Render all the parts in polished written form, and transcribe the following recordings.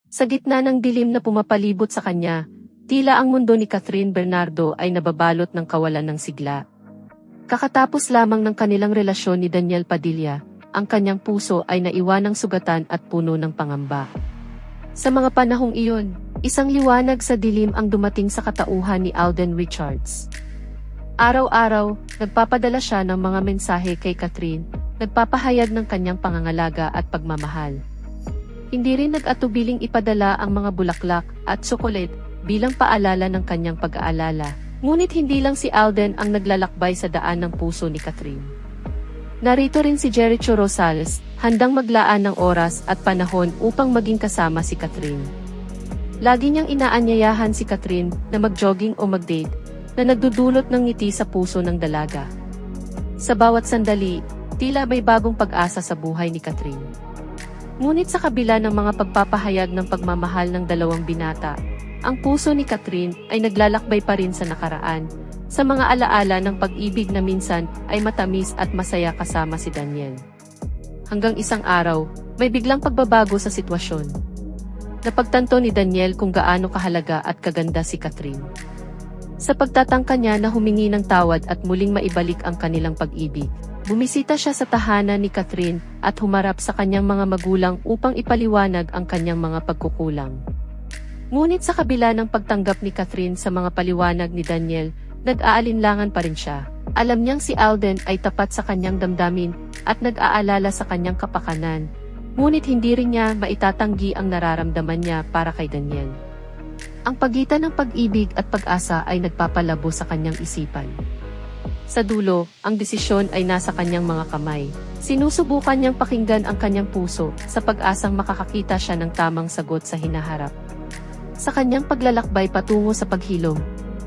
Sa gitna ng dilim na pumapalibot sa kanya, tila ang mundo ni Catherine Bernardo ay nababalot ng kawalan ng sigla. Kakatapos lamang ng kanilang relasyon ni Daniel Padilla, ang kanyang puso ay naiwanang sugatan at puno ng pangamba. Sa mga panahong iyon, isang liwanag sa dilim ang dumating sa katauhan ni Alden Richards. Araw-araw, nagpapadala siya ng mga mensahe kay Catherine, nagpapahayag ng kanyang pangangalaga at pagmamahal. Hindi rin nag-atubiling ipadala ang mga bulaklak at tsokolet bilang paalala ng kanyang pag-aalala, ngunit hindi lang si Alden ang naglalakbay sa daan ng puso ni Catherine. Narito rin si Jericho Rosales, handang maglaan ng oras at panahon upang maging kasama si Catherine. Lagi niyang inaanyayahan si Catherine na mag-jogging o mag-date, na nagdudulot ng ngiti sa puso ng dalaga. Sa bawat sandali, tila may bagong pag-asa sa buhay ni Catherine. Ngunit sa kabila ng mga pagpapahayag ng pagmamahal ng dalawang binata, ang puso ni Catherine ay naglalakbay pa rin sa nakaraan, sa mga alaala ng pag-ibig na minsan ay matamis at masaya kasama si Daniel. Hanggang isang araw, may biglang pagbabago sa sitwasyon. Napagtanto ni Daniel kung gaano kahalaga at kaganda si Catherine. Sa pagtatangka niya na humingi ng tawad at muling maibalik ang kanilang pag-ibig, bumisita siya sa tahanan ni Catherine at humarap sa kanyang mga magulang upang ipaliwanag ang kanyang mga pagkukulang. Ngunit sa kabila ng pagtanggap ni Catherine sa mga paliwanag ni Daniel, nag-aalinlangan pa rin siya. Alam niyang si Alden ay tapat sa kanyang damdamin at nag-aalala sa kanyang kapakanan, ngunit hindi rin niya maitatanggi ang nararamdaman niya para kay Daniel. Ang pagitan ng pag-ibig at pag-asa ay nagpapalabo sa kanyang isipan. Sa dulo, ang desisyon ay nasa kanyang mga kamay. Sinusubukan niyang pakinggan ang kanyang puso sa pag-asang makakakita siya ng tamang sagot sa hinaharap. Sa kanyang paglalakbay patungo sa paghilom,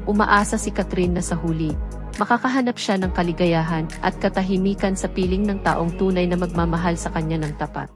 umaasa si Catherine na sa huli, makakahanap siya ng kaligayahan at katahimikan sa piling ng taong tunay na magmamahal sa kanya ng tapat.